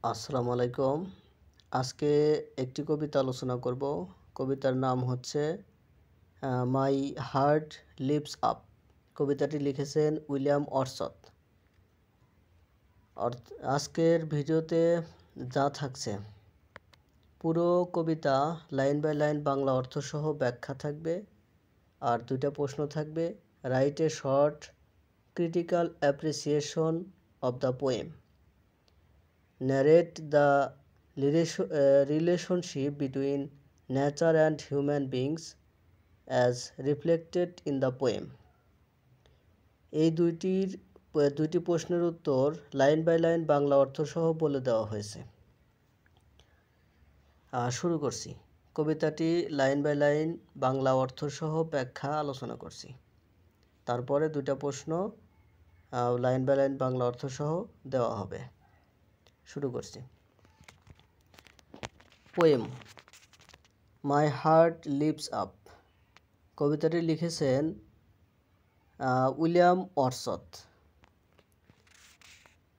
আসসালামু আলাইকুম। আজকে একটি কবিতা আলোচনা করব। কবিতার নাম হচ্ছে মাই হার্ট লিভস আপ। কবিতাটি লিখেছেন উইলিয়াম ওয়ার্ডসওয়ার্থ। আজকের ভিডিওতে যা থাকছে পুরো কবিতা লাইন বাই লাইন বাংলা অর্থসহ ব্যাখ্যা থাকবে, আর দুইটা প্রশ্ন থাকবে। Right a short critical appreciation of the poem. Narrate the relationship between nature and human beings as reflected in the poem. এই দুইটি প্রশ্নের উত্তর লাইন বাই লাইন বাংলা অর্থসহ বলে দেওয়া হয়েছে। শুরু করছি। কবিতাটি লাইন বাই লাইন বাংলা অর্থসহ ব্যাখ্যা আলোচনা করছি। তারপরে দুইটা প্রশ্ন লাইন বাই লাইন বাংলা অর্থসহ দেওয়া হবে। শুরু করছি। Poem my heart leaps up. কবিতাটি লিখেছেন William Wordsworth.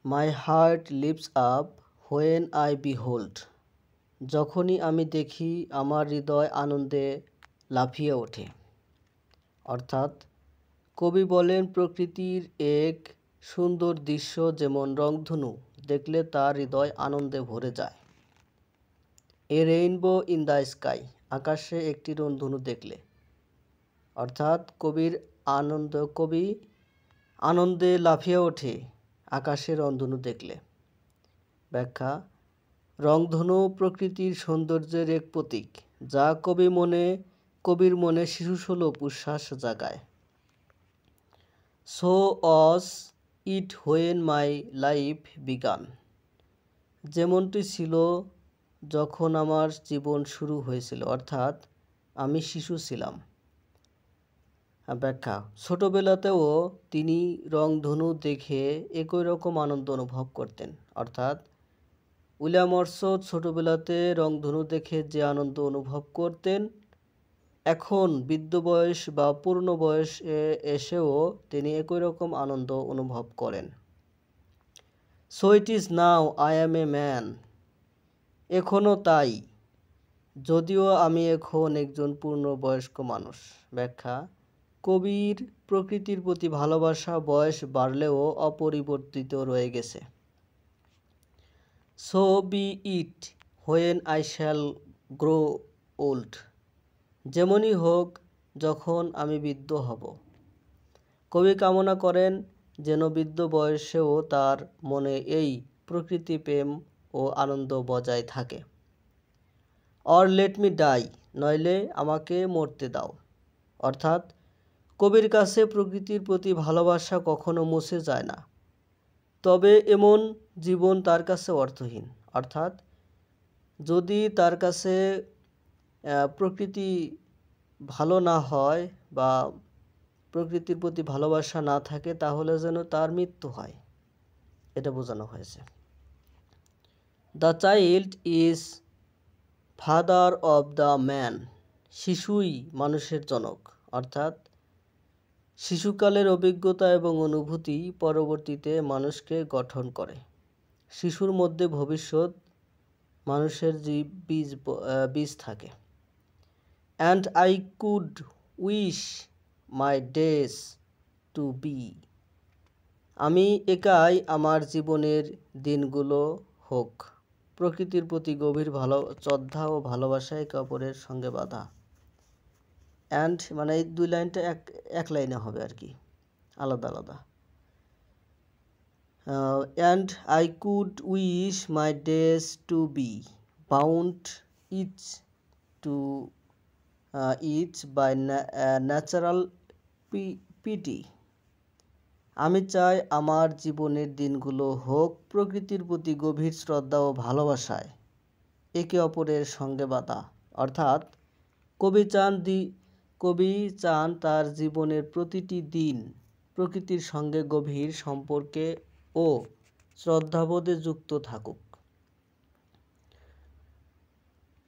My heart leaps up when I behold. যখনই আমি দেখি আমার হৃদয় আনন্দে লাফিয়ে ওঠে। অর্থাৎ কবি বলেন, প্রকৃতির এক সুন্দর দৃশ্য যেমন রংধনু দেখলে তার হৃদয় আনন্দে ভরে যায়। এ রেইনবো ইন দ্য স্কাই, আকাশে একটি রংধনু দেখলে। অর্থাৎ কবি আনন্দে লাফিয়ে ওঠে আকাশে রংধনু দেখলে। ব্যাখ্যা: রংধনু প্রকৃতির সৌন্দর্যের এক প্রতীক, যা কবির মনে শিশুসুলভ উচ্ছ্বাস জাগায়। So was it when my life began. যেমনটি ছিল যখন আমার জীবন শুরু হয়েছিল, অর্থাৎ আমি শিশু ছিলাম। ব্যাখ্যা: ছোটবেলাতেও তিনি রংধনু দেখে একই রকম আনন্দ অনুভব করতেন। অর্থাৎ উইলিয়াম ওয়ার্ডসওয়ার্থ ছোটবেলাতে রংধনু দেখে যে আনন্দ অনুভব করতেন, এখন বৃদ্ধ বয়স বা পূর্ণ বয়সে এসেও তিনি একই রকম আনন্দ অনুভব করেন। So it is now I am a man. এখনও তাই, যদিও আমি এখন একজন পূর্ণবয়স্ক মানুষ। ব্যাখ্যা: কবির প্রকৃতির প্রতি ভালোবাসা বয়স বাড়লেও অপরিবর্তিত রয়ে গেছে। So be it when I shall grow old. যেমনই হোক যখন আমি বৃদ্ধ হব। কবি কামনা করেন যেন বৃদ্ধ বয়সেও তার মনে এই প্রকৃতি প্রেম ও আনন্দ বজায় থাকে। অর লেট মি ডাই, নইলে আমাকে মরতে দাও। অর্থাৎ কবির কাছে প্রকৃতির প্রতি ভালোবাসা কখনো মুছে যায় না, তবে এমন জীবন তার কাছে অর্থহীন। অর্থাৎ যদি তার কাছে প্রকৃতি ভালো না হয় বা প্রকৃতির প্রতি ভালোবাসা না থাকে, তাহলে যেন তার মৃত্যু হয়, এটা বোঝানো হয়েছে। The child is father of the man. শিশুই মানুষের জনক। অর্থাৎ শিশুকালের অভিজ্ঞতা এবং অনুভূতি পরবর্তীতে মানুষকে গঠন করে। শিশুর মধ্যে ভবিষ্যৎ মানুষের যে বীজ থাকে। And I could wish my days to be. আমি একাই আমার জীবনের দিনগুলো হোক। প্রকৃতির প্রতি গভীর শ্রদ্ধা ও ভালোবাসা একে অপরের সঙ্গে বাঁধা। অ্যান্ড মানে এই দুই লাইনটা এক লাইনে হবে আর কি, আলাদা আলাদা। And I could wish my days to be bound each by natural piety. আমি চাই আমার জীবনের দিনগুলো হোক প্রকৃতির প্রতি গভীর শ্রদ্ধা ও ভালোবাসায় একে অপরের সঙ্গে বাঁধা। অর্থাৎ কবি চান তার জীবনের প্রতিটি দিন প্রকৃতির সঙ্গে গভীর সম্পর্কে ও শ্রদ্ধাবোধে যুক্ত থাকুক।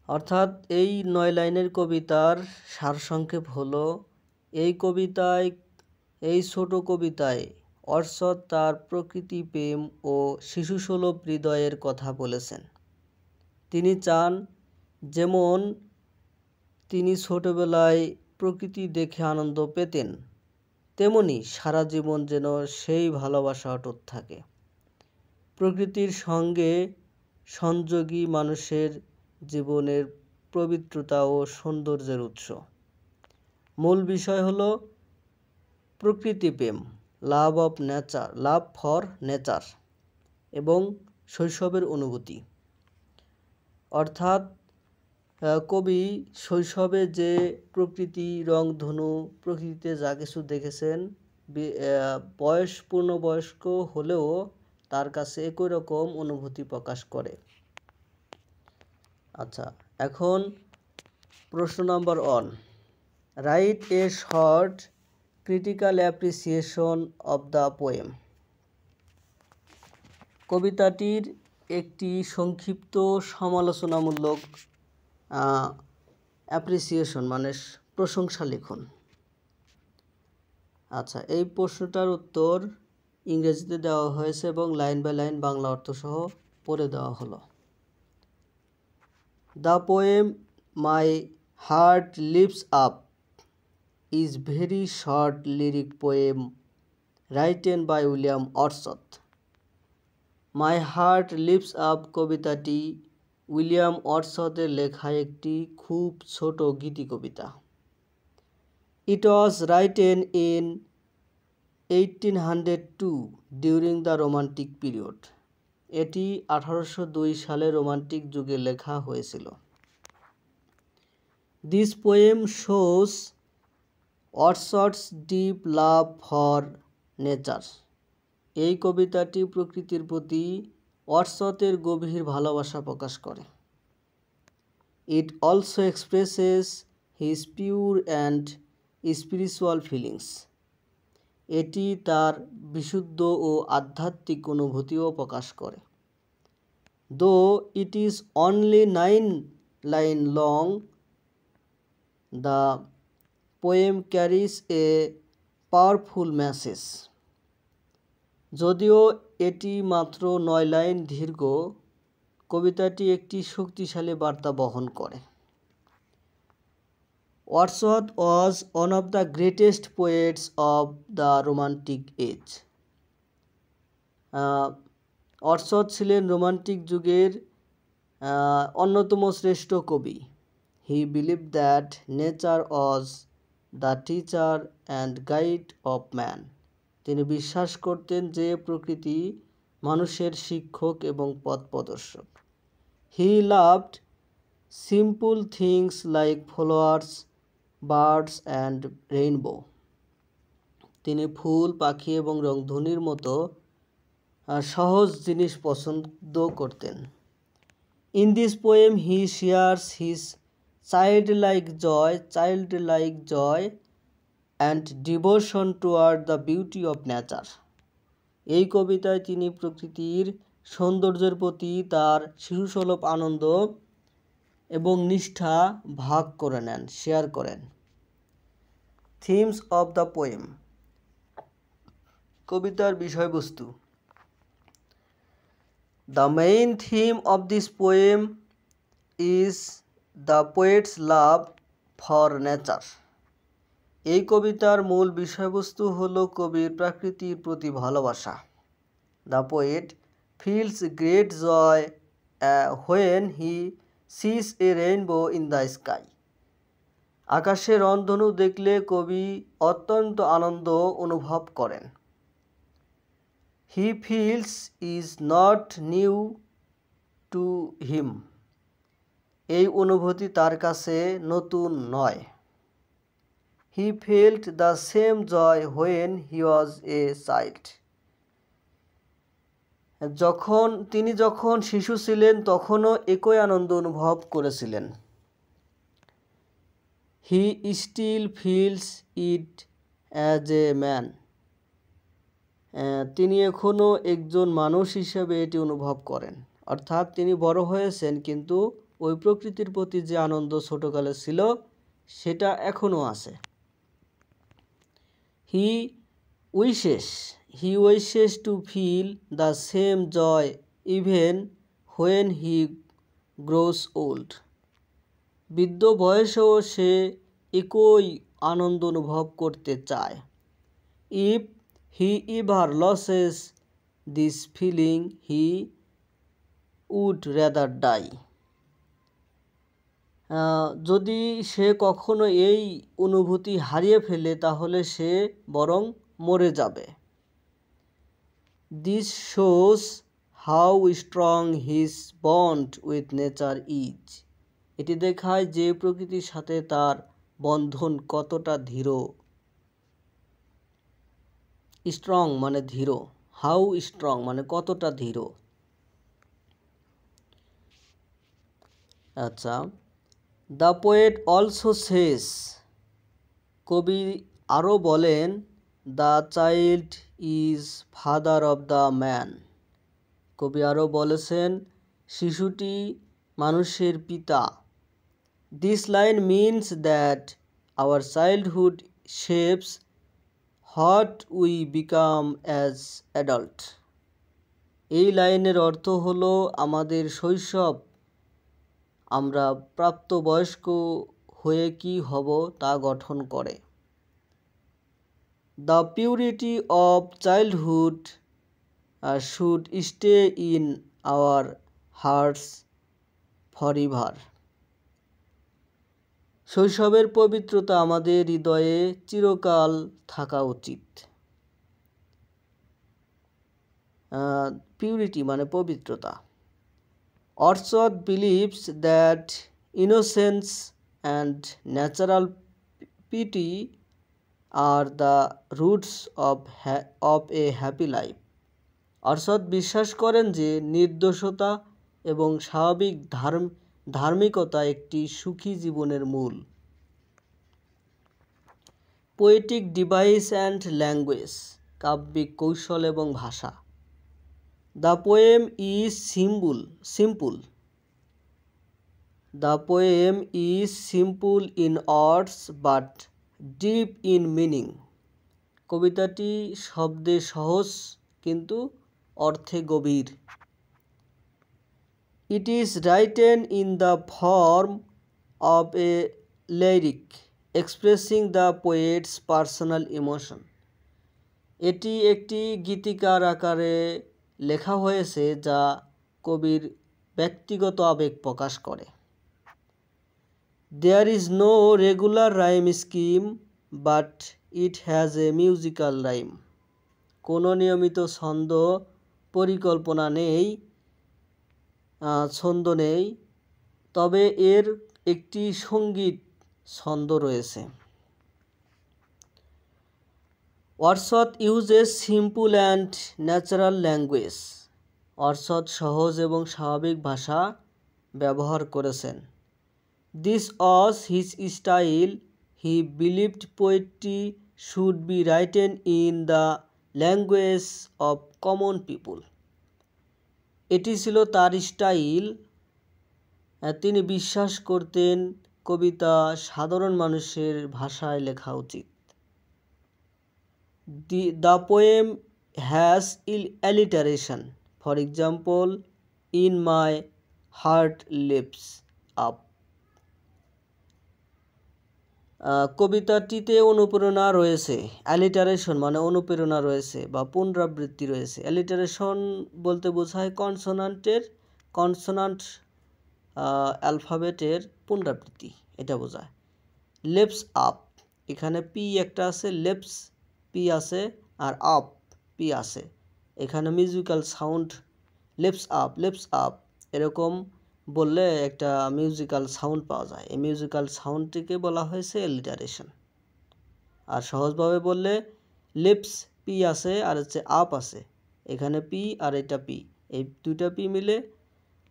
অর্থাৎ এই 9 লাইনের কবিতার সারসংক্ষেপ হলো, এই ছোট কবিতায় অর্শদ তার প্রকৃতি প্রেম ও শিশুসুলভ হৃদয়ের কথা বলেছেন। তিনি চান যেমন তিনি ছোটবেলায় প্রকৃতি দেখে আনন্দ পেতেন, তেমনি সারা জীবন যেন সেই ভালোবাসা অটুট থাকে। প্রকৃতির সঙ্গে সংযোগী মানুষের জীবনের পবিত্রতা ও সৌন্দর্যের উৎস। মূল বিষয় হলো প্রকৃতি প্রেম, লাভ ফর নেচার এবং শৈশবের অনুভূতি। অর্থাৎ কবি শৈশবে যে প্রকৃতি, রংধনু, প্রকৃতিতে যা কিছু দেখেছেন, পূর্ণবয়স্ক হলেও তার কাছে একই রকম অনুভূতি প্রকাশ করে। আচ্ছা, এখন প্রশ্ন number 1, write a short critical appreciation of the poem. কবিতাটির একটি সংক্ষিপ্ত সমালোচনামূলক অ্যাপ্রিসিয়েশন মানে প্রশংসা লিখুন। আচ্ছা, এই প্রশ্নটার উত্তর ইংরেজিতে দেওয়া হয়েছে এবং লাইন বাই লাইন বাংলা অর্থ সহ পড়ে দেওয়া হলো। The poem my heart lifts up is very short lyric poem written by William Wordsworth. My heart lifts up কবিতাটি উইলিয়াম ওয়ার্ডসওয়ার্থের লেখা একটি খুব ছোট গীতি কবিতা। It was written in 1802 during the Romantic period. এটি 1802 সালে রোমান্টিক যুগে লেখা হয়েছিল। This poem shows Wordsworth's deep love for nature. এই কবিতাটি প্রকৃতির প্রতি ওয়ার্ডসওয়ার্থের গভীর ভালোবাসা প্রকাশ করে। It also expresses his pure and spiritual feelings. এটি তার বিশুদ্ধ ও আধ্যাত্মিক অনুভূতিও প্রকাশ করে। Though it is only 9 lines long, the poem carries a powerful message. যদিও এটি মাত্র 9 লাইন দীর্ঘ, কবিতাটি একটি শক্তিশালী বার্তা বহন করে। Wordsworth was one of the greatest poets of the Romantic age. Wordsworth ছিলেন রোমান্টিক যুগের অন্যতম শ্রেষ্ঠ কবি। He believed that nature was the teacher and guide of man. তিনি বিশ্বাস করতেন যে প্রকৃতি মানুষের শিক্ষক এবং পথ প্রদর্শক। He loved simple things like flowers, birds and rainbow. তিনি ফুল, পাখি এবং রংধনুর মতো সহজ জিনিস পছন্দ করতেন। In this poem he shares his childlike joy and devotion toward the beauty of nature. এই কবিতায় তিনি প্রকৃতির সৌন্দর্যের প্রতি তার শিশুসুলভ আনন্দ এবং নিষ্ঠা ভাগ করে নেন, শেয়ার করেন। Themes of the poem. কবিতার বিষয়বস্তু। The main theme of this poem is the poet's love for nature. এই কবিতার মূল বিষয়বস্তু হলো কবির প্রকৃতির প্রতি ভালোবাসা। The poet feels great joy when he sees a rainbow in the sky. আকাশে রংধনু দেখলে কবি অত্যন্ত আনন্দ অনুভব করেন। He feels is not new to him. এই অনুভূতি তার কাছে নতুন নয়। He felt the same joy when he was a child. তিনি যখন শিশু ছিলেন তখনও একই আনন্দ অনুভব করেছিলেন। He still feels it as a man. তিনি এখনও একজন মানুষ হিসেবে এটি অনুভব করেন। অর্থাৎ তিনি বড় হয়েছেন, কিন্তু ওই প্রকৃতির প্রতি যে আনন্দ ছোটকালে ছিল সেটা এখনও আছে। He he wishes to feel the same joy even when he grows old. বৃদ্ধ বয়সেও সে একই আনন্দ অনুভব করতে চায়। If he ever loses this feeling, he would rather die. যদি সে কখনো এই অনুভূতি হারিয়ে ফেলে তাহলে সে বরং মরে যাবে। This shows how strong his bond with nature is. এটি দেখায় যে প্রকৃতির সাথে তার বন্ধন কতটা দৃঢ়। স্ট্রং মানে দৃঢ়, হাউ স্ট্রং মানে কতটা দৃঢ়। আচ্ছা, দ্য পোয়েট অলসো সেজ, কবি আরও বলেন, the child is father of the man. কবি আরও বলেছেন, শিশুটি মানুষের পিতা। This line means that our childhood shapes what we become as adult. এই লাইনের অর্থ হলো আমাদের শৈশব আমরা প্রাপ্তবয়স্ক হয়ে কি হব তা গঠন করে। The purity of childhood should stay in our hertz forever. শৈশবের পবিত্রতা আমাদের হৃদয়ে চিরকাল থাকা উচিত। পিউরিটি মানে পবিত্রতা। Wordsworth believes that innocence and natural pity are the roots of a happy life. Wordsworth বিশ্বাস করেন যে নির্দোষতা এবং স্বাভাবিক ধার্মিকতা একটি সুখী জীবনের মূল। পোয়েটিক ডিভাইস অ্যান্ড ল্যাঙ্গুয়েজ, কাব্যিক কৌশল এবং ভাষা। The poem is simple. The poem is simple in words but deep in meaning. কবিতাটি শব্দে সহজ কিন্তু অর্থে গভীর। It is written in the form of a lyric expressing the poet's personal emotion. এটি একটি গীতিকার আকারে লেখা হয়েছে যা কবির ব্যক্তিগত আবেগ প্রকাশ করে। There is no regular rhyme scheme but it has a musical rhyme. কোনো নিয়মিত ছন্দ নেই, তবে এর একটি সঙ্গীত ছন্দ রয়েছে। Wordsworth uses simple and natural language. Wordsworth সহজ এবং স্বাভাবিক ভাষা ব্যবহার করেছেন। This was his style. He believed poetry should be written in the language of common people. এটি ছিল তার স্টাইল। তিনি বিশ্বাস করতেন কবিতা সাধারণ মানুষের ভাষায় লেখা উচিত। The poem has alliteration. For example, in my heart leaps up. কবিতাটিতে অনুপ্রেরণা রয়েছে। অ্যালিটারেশন মানে অনুপ্রেরণা রয়েছে বা পুনরাবৃত্তি রয়েছে। অ্যালিটারেশন বলতে বোঝায় কনসোনান্ট অ্যালফাবেটের পুনরাবৃত্তি, এটা বোঝায়। লেপস আপ, এখানে পি একটা আছে, লেপস পি আছে, আর আপ পি আছে। এখানে মিউজিক্যাল সাউন্ড লেপস আপ এরকম বললে একটা মিউজিক্যাল সাউন্ড পাওয়া যায়। এই মিউজিক্যাল সাউন্ডটিকে বলা হয়েছে অ্যালিটারেশন। আর সহজভাবে বললে লিপস পি আছে আর হচ্ছে আপ আছে, এখানে পি আর এটা পি, এই দুইটা পি মিলে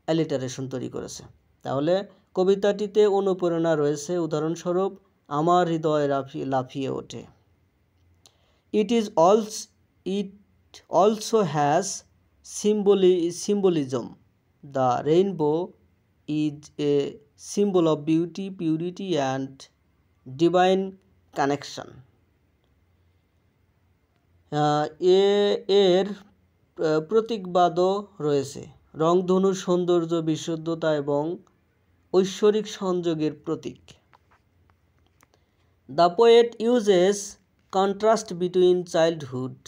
অ্যালিটারেশন তৈরি করেছে। তাহলে কবিতাটিতে অনুপ্রেরণা রয়েছে। উদাহরণস্বরূপ, আমার হৃদয় লাফিয়ে ওঠে। It also has symbolism. The rainbow is a symbol of beauty, purity and divine connection. এর প্রতীকবাদও রয়েছে। রংধনুর সৌন্দর্য, বিশুদ্ধতা এবং ঐশ্বরিক সংযোগের প্রতীক। The poet uses contrast between childhood,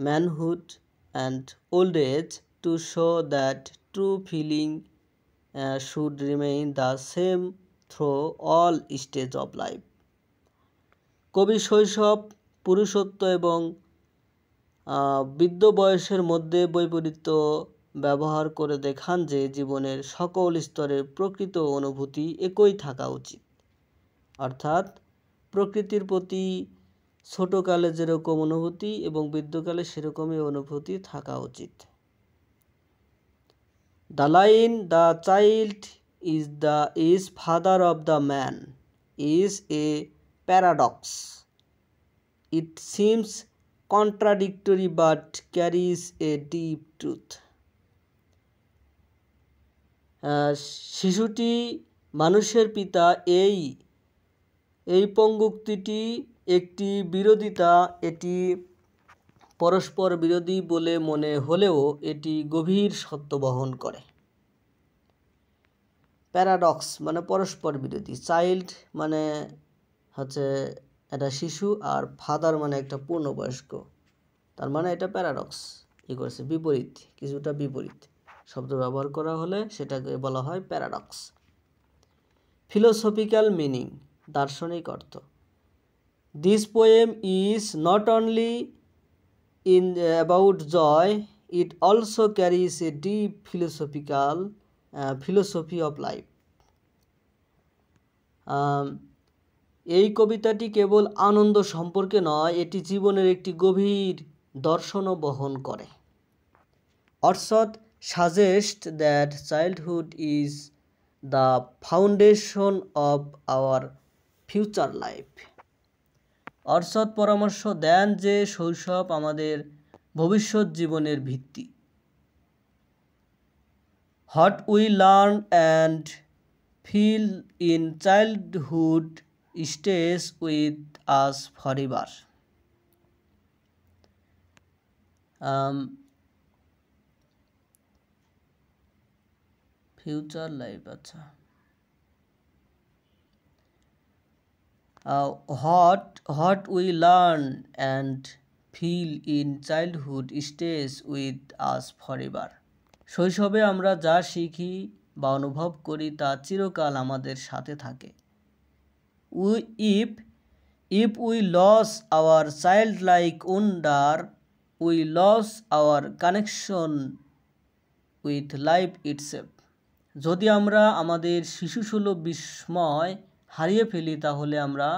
manhood, and old age to show that true feeling should remain the same through all stages of life. কবি শৈশব, পুরুষত্ব এবং বৃদ্ধ বয়সের মধ্যে বৈপরীত্য ব্যবহার করে দেখান যে জীবনের সকল স্তরে প্রকৃত অনুভূতি একই থাকা উচিত। অর্থাৎ প্রকৃতির প্রতি ছোটকালে যেরকম অনুভূতি এবং বৃদ্ধকালে সেরকমই অনুভূতি থাকা উচিত। The line "the child is father of the man" is a paradox. It seems contradictory but carries a deep truth. শিশুটি মানুষের পিতা, এই পঙ্গুক্তিটি একটি বিরোধিতা, এটি পরস্পর বিরোধী বলে মনে হলেও এটি গভীর সত্য বহন করে। প্যারাডক্স মানে পরস্পর বিরোধী, চাইল্ড মানে হচ্ছে একটা শিশু, আর ফাদার মানে একটা পূর্ণবয়স্ক, তার মানে এটা প্যারাডক্স করেছে, বিপরীত, কিছুটা বিপরীত শব্দ ব্যবহার করা হলে সেটাকে বলা হয় প্যারাডক্স। ফিলোসফিক্যাল মিনিং, দার্শনিক অর্থ। This poem is not only about joy, it also carries a deep philosophy of life. এই কবিতাটি কেবল আনন্দ সম্পর্কে নয়, এটি জীবনের একটি গভীর দর্শনও বহন করে। অর্শদ suggests that childhood is the foundation of our future life. অর্শদ পরামর্শ দেন যে শৈশব আমাদের ভবিষ্যৎ জীবনের ভিত্তি। What we learn and feel in childhood stays with us forever. Future life, আচ্ছা। What we learn and feel in childhood stays with us forever. শৈশবে আমরা যা শিখি বা অনুভব করি তা চিরকাল আমাদের সাথে থাকে। If we lose our childlike wonder, we lose our connection with life itself. যদি আমরা আমাদের শিশুসুলভ বিস্ময় হারিয়ে ফেলি তাহলে আমরা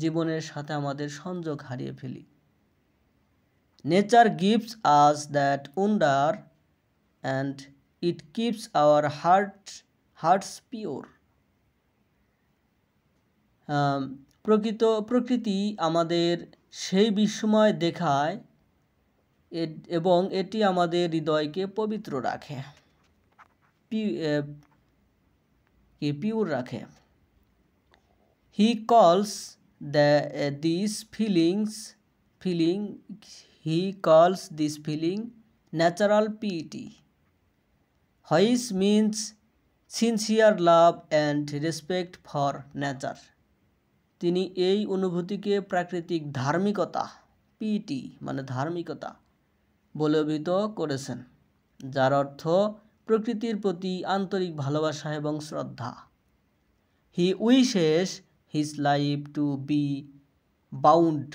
জীবনের সাথে আমাদের সংযোগ হারিয়ে ফেলি। Nature gives us that wonder and it keeps our hearts pure. প্রকৃতি আমাদের সেই বিস্ময় দেখায় এবং এটি আমাদের হৃদয়কে পবিত্র রাখে, পিওর রাখে। He calls this feeling natural piety, which means sincere love and respect for nature. তিনি এই অনুভূতিকে প্রাকৃতিক ধার্মিকতা, পিটি মানে ধার্মিকতা, বলে অভিহিত করেছেন, যার অর্থ প্রকৃতির প্রতি আন্তরিক ভালোবাসা এবং শ্রদ্ধা। He wishes his life to be bound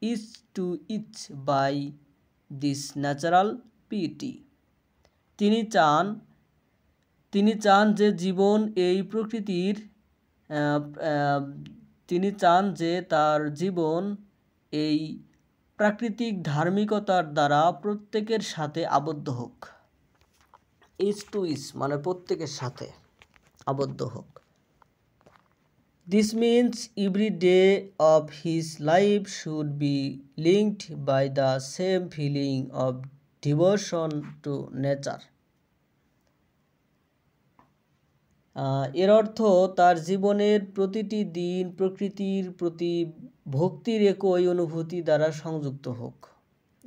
each to each by this natural piety. তিনি চান যে তার জীবন এই প্রাকৃতিক ধার্মিকতার দ্বারা প্রত্যেকের সাথে আবদ্ধ হোক। ইচ টু ইচ মানে প্রত্যেকের সাথে আবদ্ধ হোক। This means every day of his life should be linked by the same feeling of devotion to nature. এর অর্থ তার জীবনের প্রতিটি দিন প্রকৃতির প্রতি ভক্তির একই অনুভূতি দ্বারা সংযুক্ত হোক।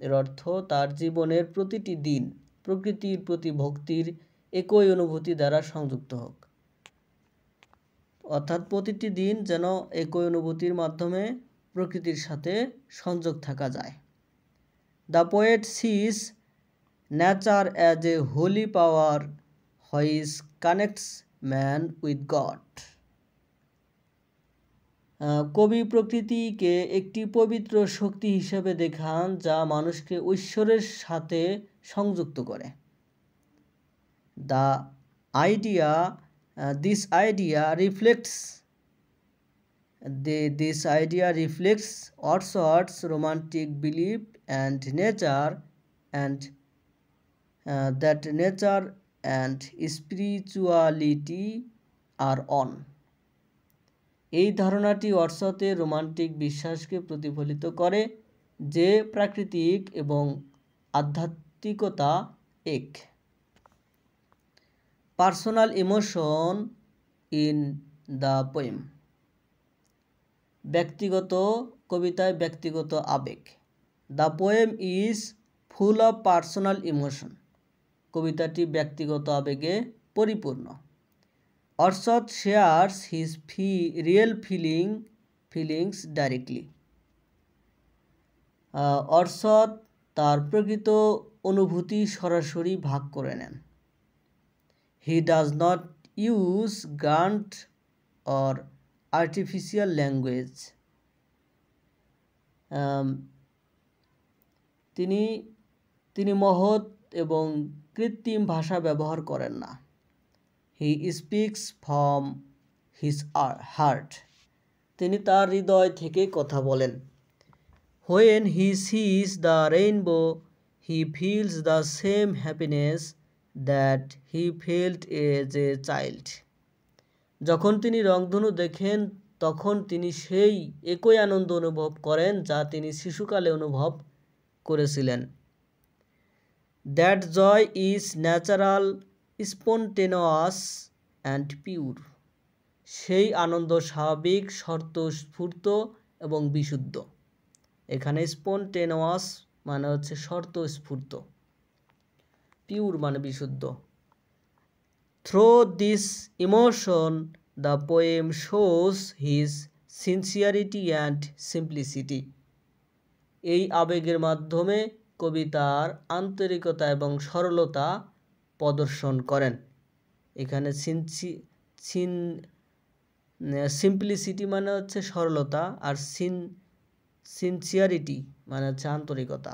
এর অর্থ তার জীবনের প্রতিটি দিন প্রকৃতির প্রতি ভক্তির একই অনুভূতি দ্বারা সংযুক্ত হোক। অর্থাৎ প্রতিটি দিন যেন একই অনুভূতির মাধ্যমে প্রকৃতির সাথে সংযোগ থাকা যায়। The poet sees nature as a holy power which connects man with God. কবি প্রকৃতিকে একটি পবিত্র শক্তি হিসেবে দেখান যা মানুষকে ঈশ্বরের সাথে সংযুক্ত করে। This idea reflects Wordsworth's romantic belief and that nature and spirituality are one. এই ধারণাটি ওয়ার্ডসওয়ার্থের রোমান্টিক বিশ্বাসকে প্রতিফলিত করে যে প্রাকৃতিক এবং আধ্যাত্মিকতা এক। Personal emotion in the poem. কবিতায় ব্যক্তিগত আবেগ। The poem is full of personal emotion. কবিতাটি ব্যক্তিগত আবেগে পরিপূর্ণ। Wordsworth shares his real feelings directly. Wordsworth তার প্রকৃত অনুভূতি সরাসরি ভাগ করে নেন। He does not use grand or artificial language. তিনি মহৎ এবং কৃত্রিম ভাষা ব্যবহার করেন না। He speaks from his heart. তিনি তার হৃদয় থেকে কথা বলেন। When he sees the rainbow, he feels the same happiness that he felt as a child. যখন তিনি রংধনু দেখেন তখন তিনি সেই একই আনন্দ অনুভব করেন যা তিনি শিশুকালে অনুভব করেছিলেন। That joy is natural, spontaneous and pure. সেই আনন্দ স্বাভাবিক, স্বতঃস্ফূর্ত এবং বিশুদ্ধ। এখানে স্পন্টেনিয়াস মানে হচ্ছে স্বতঃস্ফূর্ত, পিওর মানে বিশুদ্ধ। Through this emotion, the poem shows his sincerity and simplicity. এই আবেগের মাধ্যমে কবিতার আন্তরিকতা এবং সরলতা প্রদর্শন করেন। এখানে সিম্পলিসিটি মানে হচ্ছে সরলতা, আর সিনসিয়ারিটি মানে হচ্ছে আন্তরিকতা।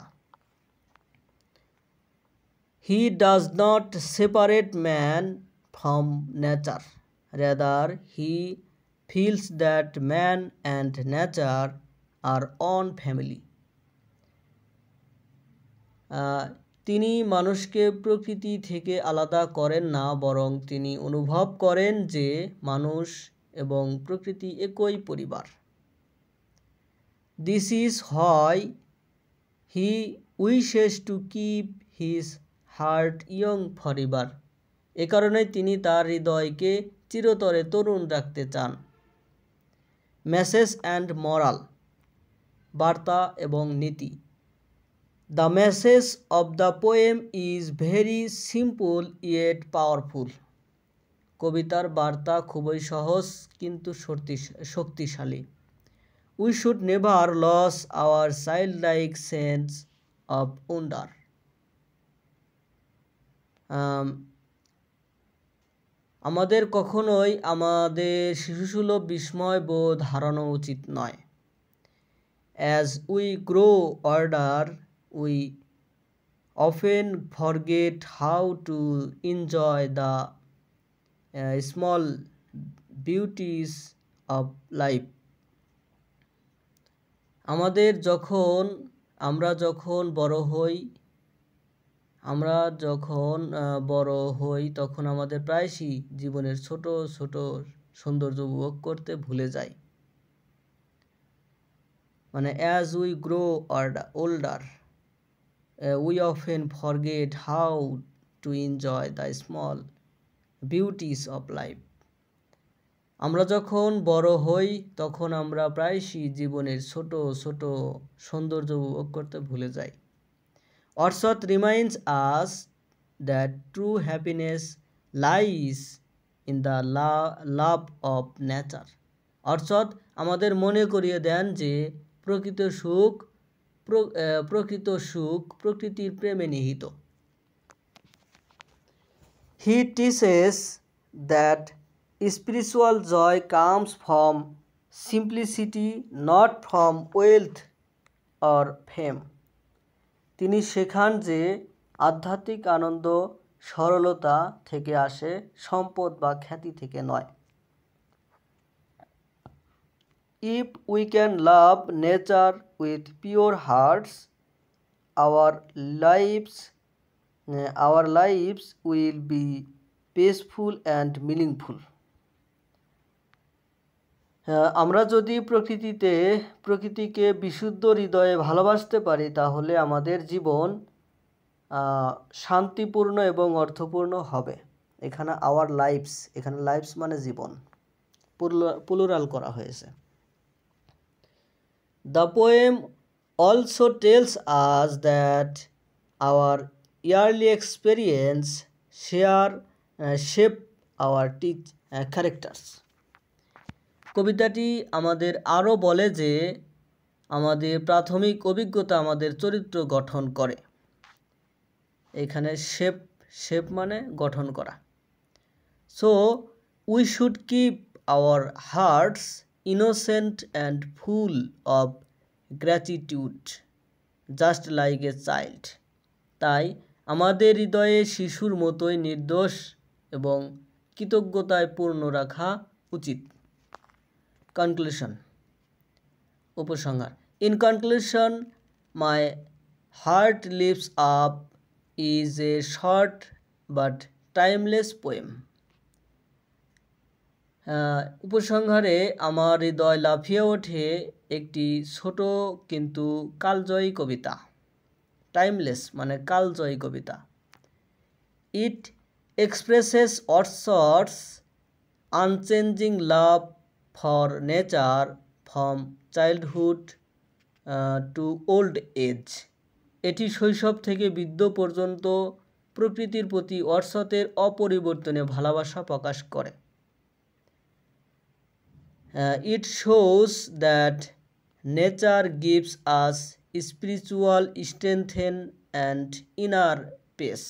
He does not separate man from nature. Rather, he feels that man and nature are one family. তিনি মানুষকে প্রকৃতি থেকে আলাদা করেন না, বরং তিনি অনুভব করেন যে মানুষ এবং প্রকৃতি একই পরিবার। This is why he wishes to keep his heart young forever. এ কারণে তিনি তার হৃদয়কে চিরতরে তরুণ রাখতে চান। মেসেজ অ্যান্ড মরাল, বার্তা এবং নীতি। The message of the poem is very simple yet powerful. কবিতার বার্তা খুবই সহজ কিন্তু শক্তিশালী। We should never lose our childlike sense of wonder. আমাদের কখনোই আমাদের শিশুসুলভ বিস্ময় বোধ হারানো উচিত নয়। As we grow older, we often forget how to enjoy the small beauties of life. আমরা যখন বড় হই তখন আমাদের প্রায়শই জীবনের ছোট ছোট সৌন্দর্য উপভোগ করতে ভুলে যাই। মানে as we grow older, we often forget how to enjoy the small beauties of life. আমরা যখন বড় হই তখন আমরা প্রায়শই জীবনের ছোট ছোট সৌন্দর্য উপভোগ করতে ভুলে যাই। Wordsworth reminds us that true happiness lies in the love of nature. অর্থাৎ আমাদের মনে করিয়ে দেন যে প্রকৃত সুখ প্রকৃতির প্রেমে নিহিত। He teaches that spiritual joy comes from simplicity, not from wealth or fame. তিনি শেখান যে আধ্যাত্মিক আনন্দ সরলতা থেকে আসে, সম্পদ বা খ্যাতি থেকে নয়। If we can love nature with pure hearts, our lives will be peaceful and meaningful. আমরা যদি প্রকৃতিকে বিশুদ্ধ হৃদয়ে ভালোবাসতে পারি তাহলে আমাদের জীবন শান্তিপূর্ণ এবং অর্থপূর্ণ হবে। এখানে আওয়ার লাইভস, এখানে লাইভস মানে জীবন, প্লুরাল করা হয়েছে। The poem also tells us that our yearly experience shape our characters. কবিতাটি আমাদের আরও বলে যে আমাদের প্রাথমিক অভিজ্ঞতা আমাদের চরিত্র গঠন করে। এখানে শেপ মানে গঠন করা। So we should keep our hearts innocent and full of gratitude, just like a child. তাই আমাদের হৃদয়ে শিশুর মতোই নির্দোষ এবং কৃতজ্ঞতায় পূর্ণ রাখা উচিত। Conclusion, উপসংহার। In conclusion, my heart lifts up is a short but timeless poem. উপসংহারে আমার হৃদয় লাফিয়ে ওঠে একটি ছোট কিন্তু কালজয়ী কবিতা। টাইমলেস মানে কালজয়ী কবিতা। It expresses Wordsworth's unchanging love for nature from childhood to old age. এটি শৈশব থেকে বৃদ্ধ পর্যন্ত প্রকৃতির প্রতি ওয়ার্ডসওয়ার্থের অপরিবর্তনীয় ভালোবাসা প্রকাশ করে। It shows that nature gives us spiritual strength and inner peace.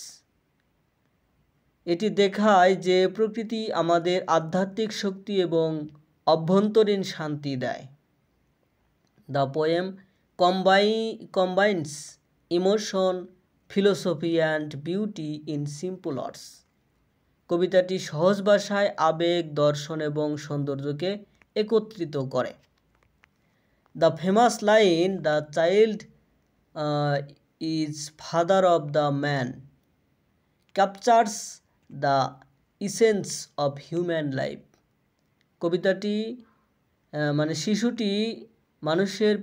এটি দেখায় যে প্রকৃতি আমাদের আধ্যাত্মিক শক্তি এবং অভ্যন্তরীণ শান্তি দেয়। The poem combines emotion, philosophy and beauty in simple words. কবিতাটি সহজ ভাষায় আবেগ, দর্শন এবং সৌন্দর্যকে একত্রিত করে। The famous line, "The child is father of the man," captures the essence of human life. কবিতাটি মানে শিশুটি মানুষের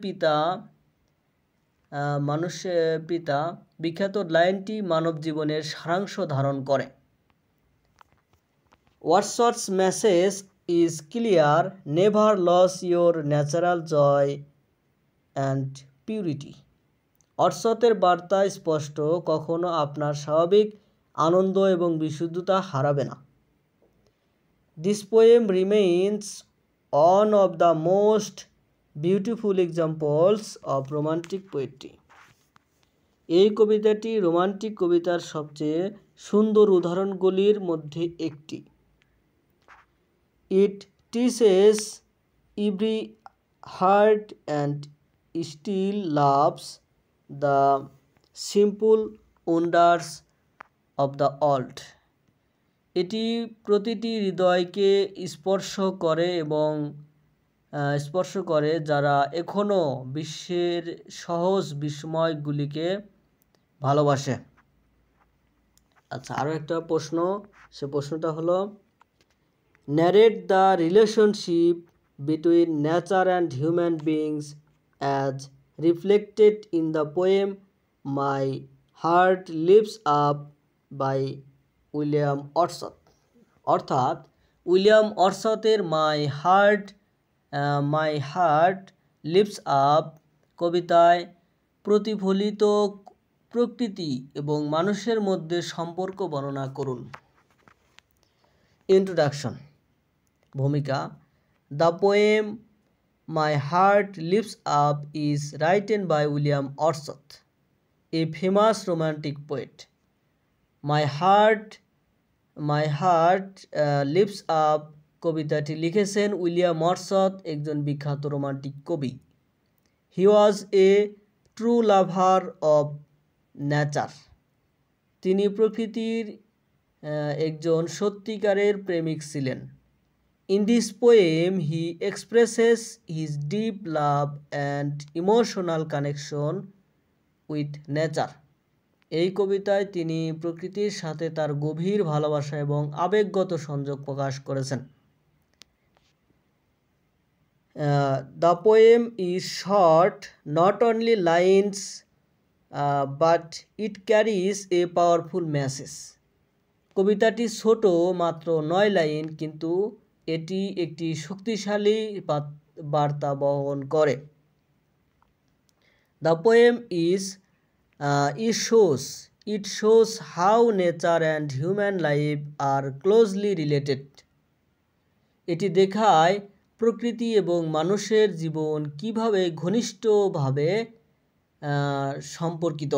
পিতা বিখ্যাত লাইনটি মানব জীবনের সারাংশ ধারণ করে। Wordsworth's message is clear: never lose your natural joy and purity. ওয়ার্ডসওয়ার্থের বার্তা স্পষ্ট: কখনো আপনার স্বাভাবিক আনন্দ এবং বিশুদ্ধতা হারাবে না। This poem remains one of the most beautiful examples of romantic poetry. এই কবিতাটি রোমান্টিক কবিতার সবচেয়ে সুন্দর উদাহরণগুলির মধ্যে একটি। It teaches every heart and still loves the simple wonders of the world. এটি প্রতিটি হৃদয়কে স্পর্শ করে যারা এখনও বিশ্বের সহজ বিস্ময়গুলিকে ভালোবাসে। আচ্ছা, আরও একটা প্রশ্ন, সে প্রশ্নটা হলো, narrate the relationship between nature and human beings as reflected in the poem My Heart Lifts Up by William Wordsworth. অর্থাৎ উইলিয়াম ওয়ার্ডসওয়ার্থের মাই হার্ট লিফটস আপ কবিতায় প্রতিফলিত প্রকৃতি এবং মানুষের মধ্যে সম্পর্ক বর্ণনা করুন। ইন্ট্রোডাকশন। ভূমিকা। The poem my heart lifts up is written by William Wordsworth, a famous romantic poet. My heart lifts up কবিতাটি লিখেছেন উইলিয়াম ওয়ার্ডসওয়ার্থ, একজন বিখ্যাত রোমান্টিক কবি। He was a true lover of nature, তিনি প্রকৃতির একজন সত্যিকারের প্রেমিক ছিলেন। In this poem he expresses his deep love and emotional connection with nature. এই কবিতায় তিনি প্রকৃতির সাথে তার গভীর ভালোবাসা এবং আবেগগত সংযোগ প্রকাশ করেছেন। The poem is short, not only lines, but it carries a powerful message. কবিতাটি ছোট, মাত্র 9 লাইন, কিন্তু এটি একটি শক্তিশালী বার্তা বহন করে। The poem it shows how nature and human life are closely related. এটি দেখায় প্রকৃতি এবং মানুষের জীবন কিভাবে ঘনিষ্ঠভাবে সম্পর্কিত।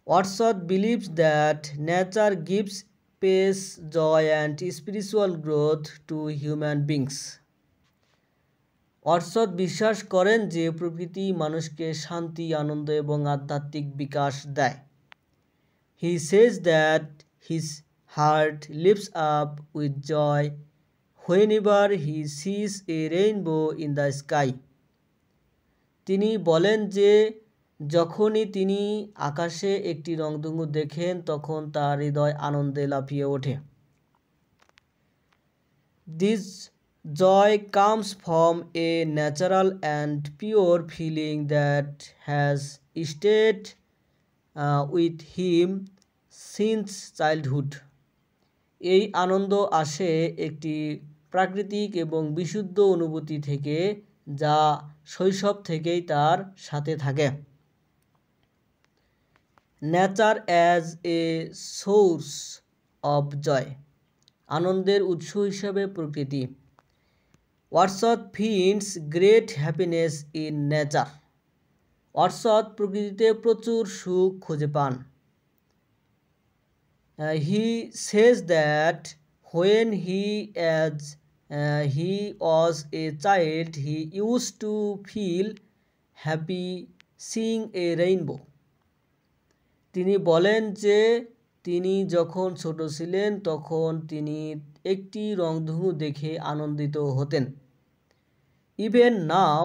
Wordsworth believes that nature gives peace, joy, and spiritual growth to human beings. Wordsworth বিশ্বাস করেন যে প্রকৃতি মানুষকে শান্তি, আনন্দ এবং আধ্যাত্মিক বিকাশ দেয়। He says that his heart lifts up with joy whenever he sees a rainbow in the sky. তিনি বলেন যে যখনই তিনি আকাশে একটি রংধনু দেখেন তখন তার হৃদয় আনন্দে লাফিয়ে ওঠে। This joy comes from a natural and pure feeling that has stayed with him since childhood. এই আনন্দ আসে একটি প্রাকৃতিক এবং বিশুদ্ধ অনুভূতি থেকে, যা শৈশব থেকেই তার সাথে থাকে। Nature as a source of joy, আনন্দের উৎস হিসাবে প্রকৃতি। Wordsworth finds great happiness in nature, Wordsworth প্রকৃতিতে প্রচুর সুখ খুঁজে পান। He says that when he was a child, he used to feel happy seeing a rainbow. তিনি বলেন যে তিনি যখন ছোট ছিলেন তখন তিনি একটি রংধনু দেখে আনন্দিত হতেন। Even now,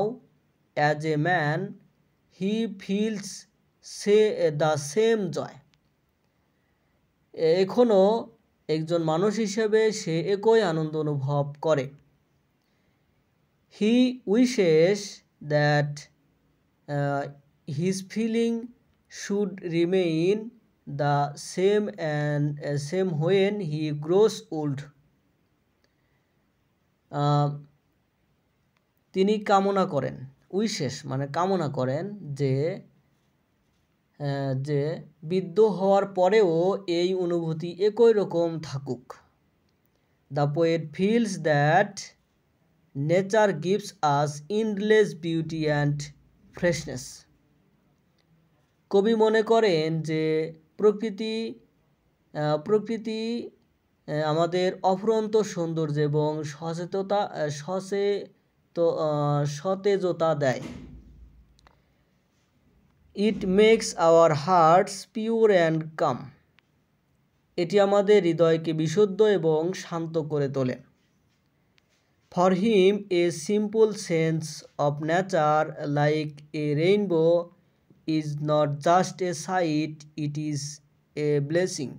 as a man, he feels the same joy. এখনও একজন মানুষ হিসেবে সে একই আনন্দ অনুভব করে। He wishes that his feeling should remain the same when he grows old. তিনি কামনা করেন, উইশেস মানে কামনা করেন যে বৃদ্ধ হওয়ার পরেও এই অনুভূতি একই রকম থাকুক। The poet feels that nature gives us endless beauty and freshness. কবি মনে করেন যে প্রকৃতি আমাদের অফুরন্ত সৌন্দর্য এবং সতেজতা দেয়। It makes our hearts pure and calm. এটি আমাদের হৃদয়কে বিশুদ্ধ এবং শান্ত করে তোলে। For him, a simple sense of nature like a rainbow is not just a sight, it is a blessing.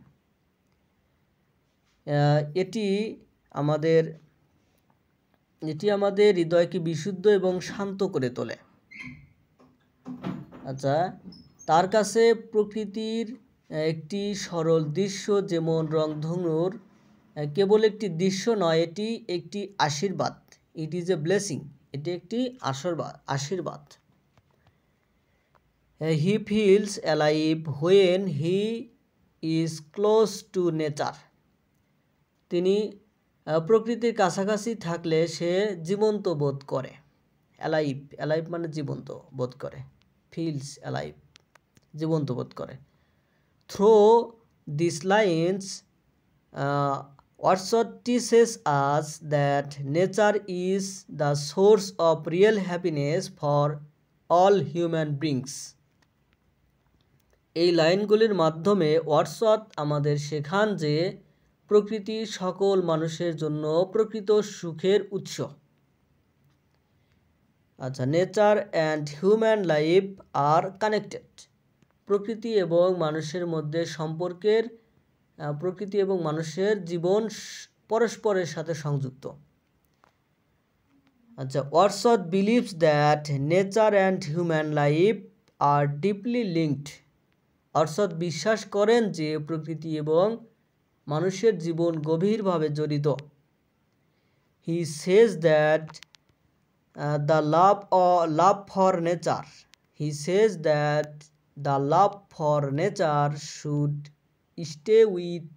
এটি আমাদের হৃদয়কে বিশুদ্ধ এবং শান্ত করে তোলে। আচ্ছা, তার কাছে প্রকৃতির একটি সরল দৃশ্য যেমন রংধনুর কেবল একটি দৃশ্য নয়, এটি একটি আশীর্বাদ। ইট ইজ এ ব্লেসিং, এটি একটি আশীর্বাদ। He feels alive when he is close two nature. তিনি প্রকৃতির কাছাকাছি থাকলে সে জীবন্ত বোধ করে। অ্যালাইভ মানে জীবন্ত বোধ করে, ফিলস অ্যালাইভ জীবন্ত বোধ করে। Through this lines Wordsworth teaches us that nature is the source of real happiness for all human beings. এই লাইনগুলির মাধ্যমে ওয়ার্ডসওয়ার্থ আমাদের শেখান যে প্রকৃতি সকল মানুষের জন্য প্রকৃত সুখের উৎস। আচ্ছা, nature and human life are connected. প্রকৃতি এবং মানুষের মধ্যে প্রকৃতি এবং মানুষের জীবন পরস্পরের সাথে সংযুক্ত। আচ্ছা, Wordsworth believes that nature and human life are deeply linked. Wordsworth বিশ্বাস করেন যে প্রকৃতি এবং মানুষের জীবন গভীরভাবে জড়িত। He says that the love for nature. He says that the love for nature should stay with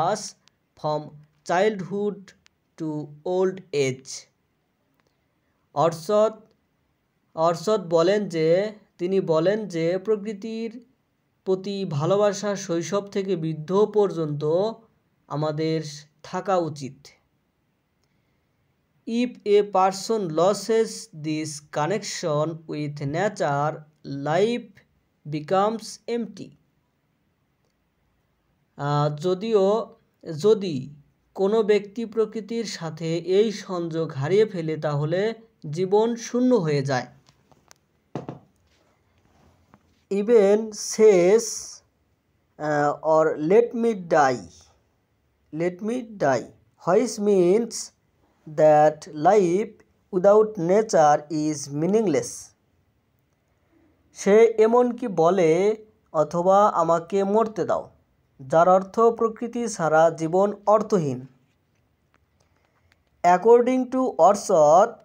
us from childhood to old age. অর্শদ তিনি বলেন যে প্রকৃতির প্রতি ভালোবাসা শৈশব থেকে বৃদ্ধ পর্যন্ত আমাদের থাকা উচিত। If a person loses this connection with nature, life becomes empty. যদি কোনো ব্যক্তি প্রকৃতির সাথে এই সংযোগ হারিয়ে ফেলে তাহলে জীবন শূন্য হয়ে যায়। Even says or let me die, which means that life without nature is meaningless. সে এমনকি বলে অথবা আমাকে মরতে দাও, যার অর্থ প্রকৃতি ছাড়া জীবন অর্থহীন। According to Wordsworth,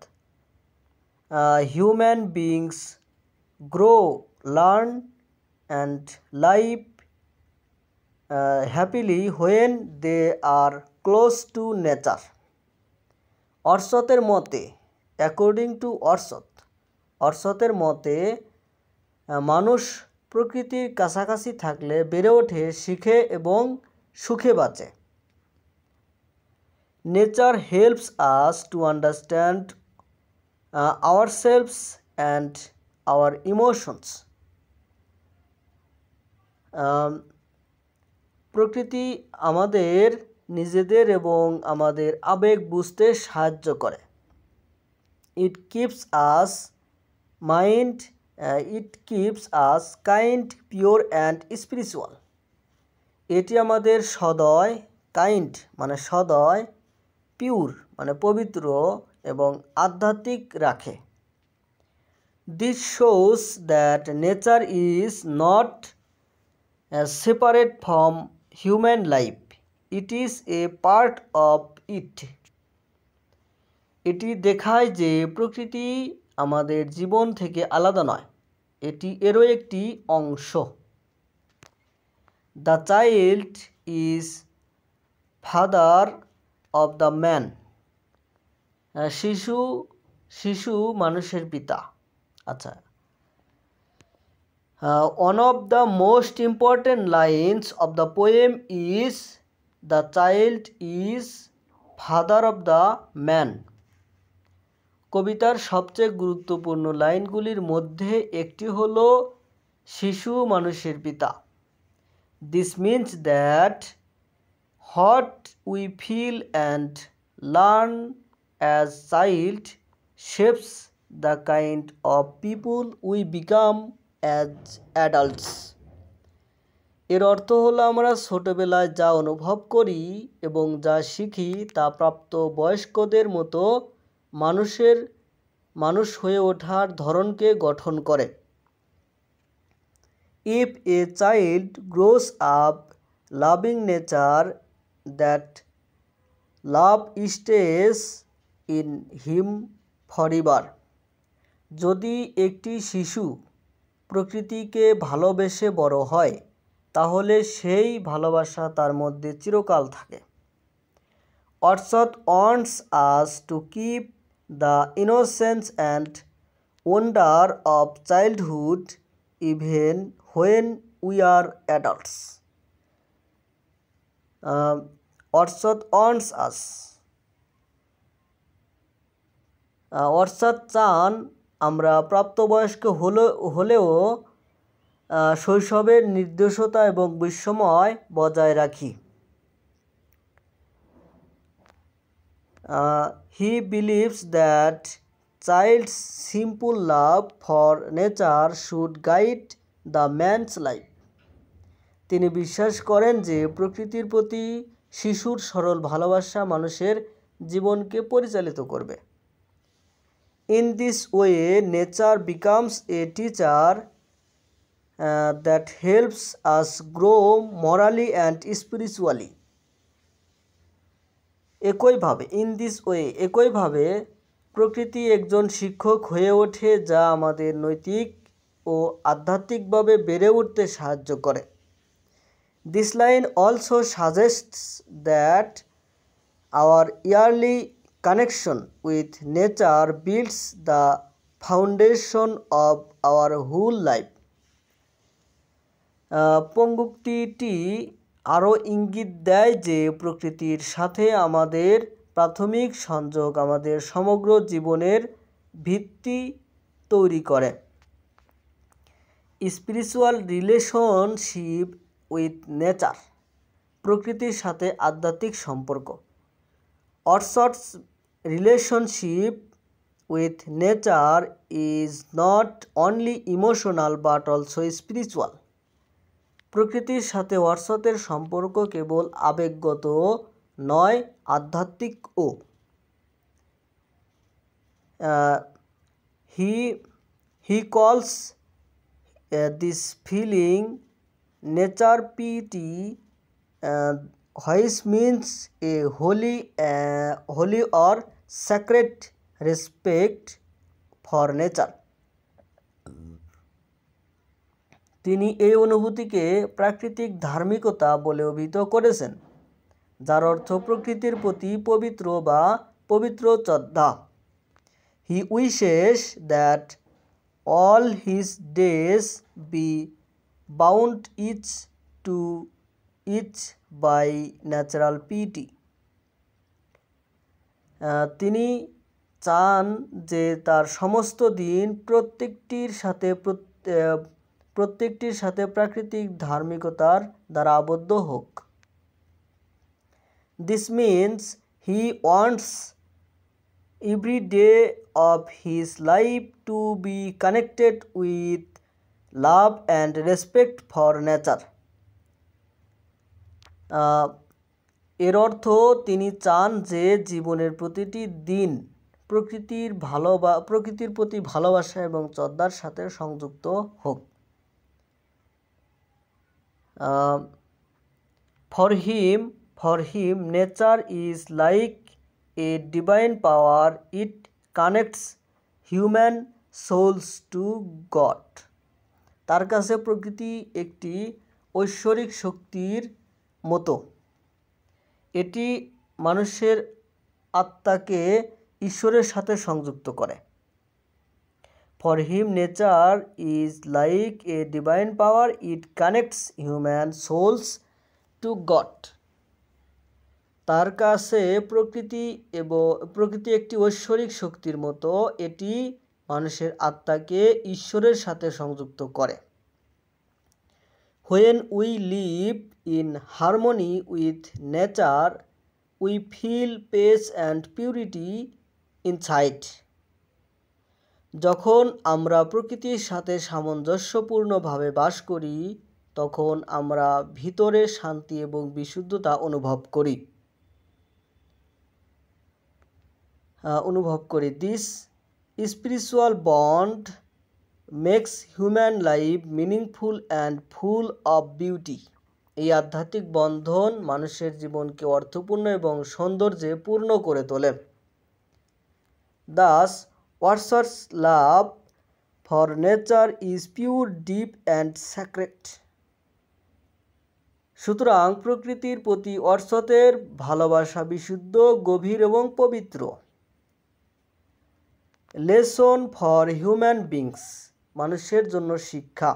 human beings grow, learn and live happily when they are close to nature. According to অর্শতের মতে মানুষ প্রকৃতির কাছাকাছি থাকলে বেড়ে ওঠে, শিখে এবং সুখে বাঁচে। Nature helps us to understand ourselves and our emotions. প্রকৃতি আমাদের নিজেদের এবং আমাদের আবেগ বুঝতে সাহায্য করে। It keeps us kind, pure and spiritual. এটি আমাদের সদয়, কাইন্ড মানে সদয়, পিওর মানে পবিত্র এবং আধ্যাত্মিক রাখে। This shows that nature is not separate from human life, it is a part of it. এটি দেখায় যে প্রকৃতি আমাদের জীবন থেকে আলাদা নয়, এটি এরও একটি অংশ। The child is father of the man. শিশু মানুষের পিতা। আচ্ছা, one of the most important lines of the poem is the child is father of the man. কবিতার সবচেয়ে গুরুত্বপূর্ণ লাইনগুলির মধ্যে একটি হলো শিশু মানুষের পিতা। This means that what we feel and learn as child shapes the kind of people we become as adults. এর অর্থ হলো আমরা ছোটবেলায় যা অনুভব করি এবং যা শিখি তা প্রাপ্ত বয়স্কদের মতো মানুষ হয়ে ওঠার ধরনকে গঠন করে। If a child grows up loving nature, that love stays in him forever. যদি একটি শিশু প্রকৃতিকে ভালোবেসে বড় হয়, তাহলে সেই ভালোবাসা তার মধ্যে চিরকাল থাকে। Wordsworth wants us to keep the innocence and wonder of childhood even when we are adults. Wordsworth wants us. Wordsworth চান আমরা প্রাপ্তবয়স্ক হলেও শৈশবের নির্দোষতা এবং বিস্ময় বজায় রাখি। He believes that child's simple love for nature should guide the man's life. তিনি বিশ্বাস করেন যে প্রকৃতির প্রতি শিশুর সরল ভালোবাসা মানুষের জীবনকে পরিচালিত করবে। In this way, nature becomes a teacher that helps us grow morally and spiritually. একইভাবে প্রকৃতি একজন শিক্ষক হয়ে ওঠে যা আমাদের নৈতিক ও আধ্যাত্মিকভাবে বেড়ে উঠতে সাহায্য করে। This line also suggests that our yearly connection with nature builds the foundation of our whole life. পঙ্ক্তিটি আরও ইঙ্গিত দেয় যে প্রকৃতির সাথে আমাদের প্রাথমিক সংযোগ আমাদের সমগ্র জীবনের ভিত্তি তৈরি করে। স্পিরিচুয়াল রিলেশনশিপ উইথ নেচার, প্রকৃতির সাথে আধ্যাত্মিক সম্পর্ক। Wordsworth's relationship with nature is not only emotional but also spiritual. প্রকৃতির সাথে ওয়ার্ডসওয়ার্থের সম্পর্ক কেবল আবেগগত নয়, আধ্যাত্মিকও। He calls this feeling nature piety, which means a holy or sacred respect for nature. তিনি এই অনুভূতিকে প্রাকৃতিক ধার্মিকতা বলে অভিহিত করেছেন, যার অর্থ প্রকৃতির প্রতি পবিত্র শ্রদ্ধা। He wishes that all his days be bound each by natural piety. তিনি চান যে তার সমস্ত দিন প্রত্যেকটির সাথে প্রাকৃতিক ধার্মিকতার দ্বারা আবদ্ধ হোক। This means he wants every day of his life to be connected with love and respect for nature. এর অর্থ তিনি চান যে জীবনের প্রতিটি দিন প্রকৃতির প্রতি ভালোবাসা এবং শ্রদ্ধার সাথে সংযুক্ত হোক। For him, nature is like a divine power. It connects human souls to God. তার কাছে প্রকৃতি একটি ঐশ্বরিক শক্তির মতো। এটি মানুষের আত্মাকে ঈশ্বরের সাথে সংযুক্ত করে। For him, nature is like a divine power. It connects human souls to God. তার কাছে প্রকৃতি একটি ঐশ্বরিক শক্তির মতো। এটি মানুষের আত্মাকে ঈশ্বরের সাথে সংযুক্ত করে। When we live in harmony with nature, we feel peace and purity inside. যখন আমরা প্রকৃতির সাথে সামঞ্জস্যপূর্ণভাবে বাস করি, তখন আমরা ভিতরে শান্তি এবং বিশুদ্ধতা অনুভব করি। This spiritual bond makes human life meaningful and full of beauty. এই আধ্যাত্মিক বন্ধন মানুষের জীবনকে অর্থপূর্ণ এবং সৌন্দর্যে পূর্ণ করে তোলে। Thus, Wordsworth's love for nature is pure, deep and sacred. সুতরাং প্রকৃতির প্রতি ওয়ার্ডসওয়ার্থের ভালোবাসা বিশুদ্ধ, গভীর এবং পবিত্র। লেসন ফর হিউম্যান বিংস, মানুষের জন্য শিক্ষা।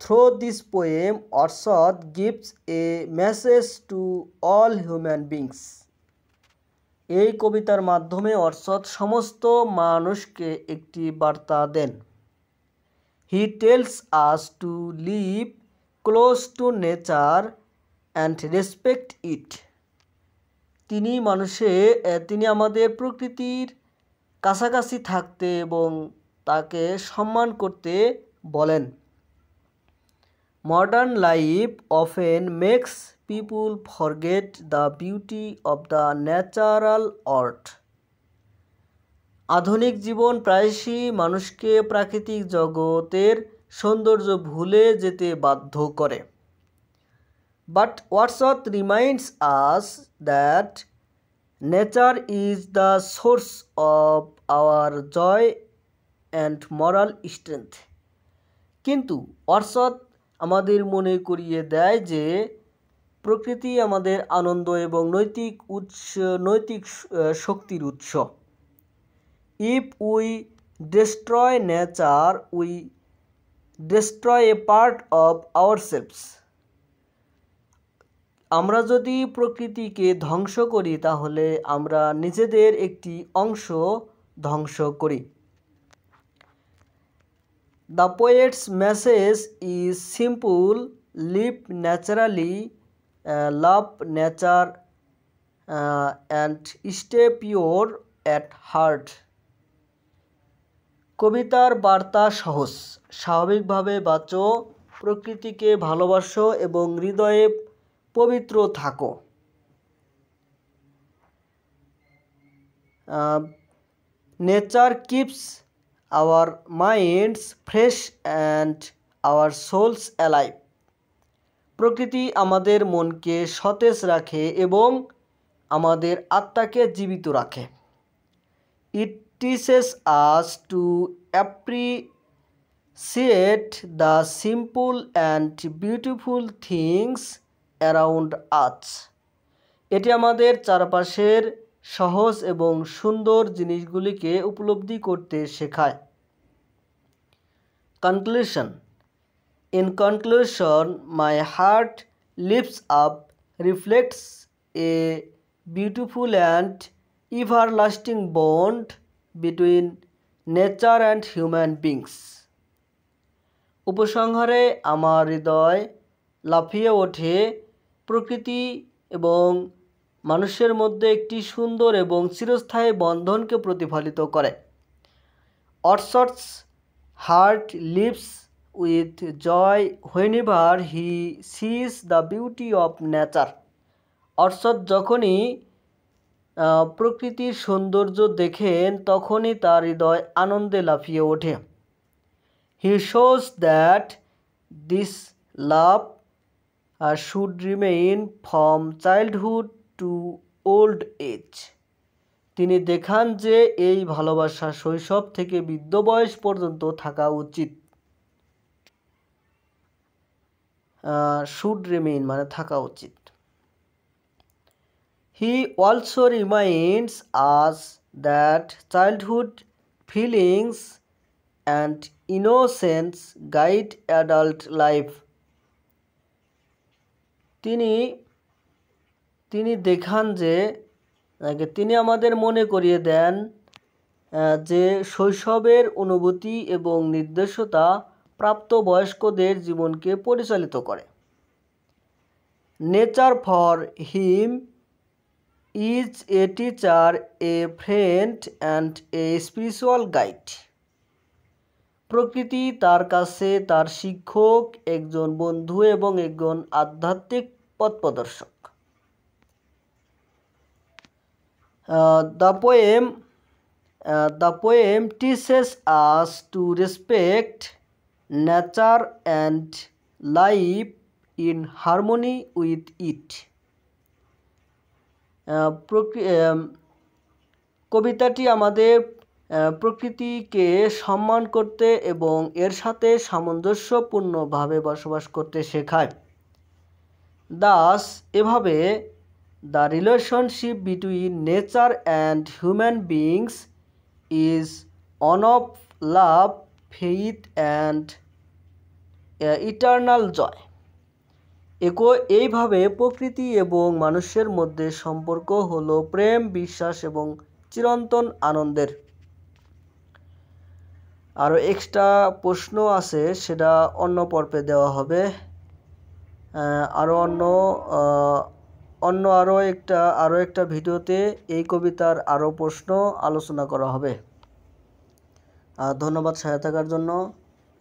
Through this poem, Wordsworth gives a message to all human beings. এই কবিতার মাধ্যমে ওয়ার্ডসওয়ার্থ সমস্ত মানুষকে একটি বার্তা দেন। He tells us to live close to nature and respect it. তিনি আমাদের প্রকৃতির কাছাকাছি থাকতে এবং তাকে সম্মান করতে বলেন। Modern life often makes people forget the beauty of the natural world. আধুনিক জীবন প্রায়শই মানুষকে প্রাকৃতিক জগতের সৌন্দর্য ভুলে যেতে বাধ্য করে। But Wordsworth reminds us that nature is the source of our joy and moral strength. কিন্তু ওয়ার্ডসওয়ার্থ আমাদের মনে করিয়ে দেয় যে প্রকৃতি আমাদের আনন্দ এবং নৈতিক শক্তির উৎস। If we destroy nature, we destroy a part of ourselves. আমরা যদি প্রকৃতিকে ধ্বংস করি তাহলে আমরা নিজেদের একটি অংশ ধ্বংস করি। The poet's message is simple: live naturally, love nature, and stay pure at heart. কবিতার বার্তা সহজ, স্বাভাবিকভাবে বাঁচো, প্রকৃতিকে ভালোবাসো এবং হৃদয়ে পবিত্র থাকো। Nature keeps our minds fresh and our souls alive. প্রকৃতি আমাদের মনকে সতেজ রাখে এবং আমাদের আত্মাকে জীবিত রাখে। It teaches us to appreciate the simple and beautiful things around us. এটি আমাদের চারপাশের সহজ এবং সুন্দর জিনিসগুলিকে উপলব্ধি করতে শেখায়। Conclusion. In conclusion, my heart lifts up, reflects a beautiful and everlasting bond between nature and human beings. উপসংহারে আমার হৃদয় লাফিয়ে ওঠে, প্রকৃতি এবং মানুষের মধ্যে একটি সুন্দর এবং চিরস্থায়ী বন্ধনকে প্রতিফলিত করে। Wordsworth's heart leaps with joy whenever he sees the beauty of nature. Wordsworth যখনই প্রকৃতির সৌন্দর্য দেখেন তখনই তার হৃদয় আনন্দে লাফিয়ে ওঠে। He shows that this love should remain from childhood to old age. তিনি দেখান যে এই ভালোবাসা শৈশব থেকে বৃদ্ধ বয়স পর্যন্ত থাকা উচিত। should remain মানে থাকা উচিত। He also reminds us that childhood feelings and innocence guide adult life. তিনি দেখান যে তিনি আমাদের মনে করিয়ে দেন যে শৈশবের অনুভূতি এবং নির্দেশতা প্রাপ্তবয়স্কদের জীবনকে পরিচালিত করে। Nature for him is a teacher, a friend and a spiritual guide. প্রকৃতি তার কাছে তার শিক্ষক, একজন বন্ধু এবং একজন আধ্যাত্মিক পথপ্রদর্শক। The poem teaches us to respect nature and live in harmony with it. কবিতাটি আমাদের প্রকৃতিকে সম্মান করতে এবং এর সাথে সামঞ্জস্যপূর্ণভাবে বসবাস করতে শেখায়। দাস এভাবে the relationship between nature and human beings is one of love, faith and eternal joy. এইভাবে প্রকৃতি এবং মানুষের মধ্যে সম্পর্ক হলো প্রেম, বিশ্বাস এবং চিরন্তন আনন্দের। আরও এক্সট্রা প্রশ্ন আছে, সেটা অন্য পর্বে দেওয়া হবে। আরও একটা ভিডিওতে এই কবিতার আরও প্রশ্ন আলোচনা করা হবে। ধন্যবাদ সাথে থাকার জন্য।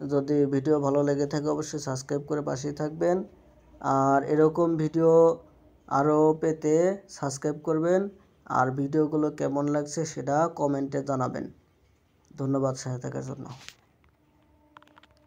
যদি ভিডিও ভালো লেগে থাকে অবশ্যই সাবস্ক্রাইব করে পাশেই থাকবেন। আর এরকম ভিডিও আরও পেতে সাবস্ক্রাইব করবেন। আর ভিডিওগুলো কেমন লাগছে সেটা কমেন্টে জানাবেন। ধন্যবাদ সাথে থাকার জন্য।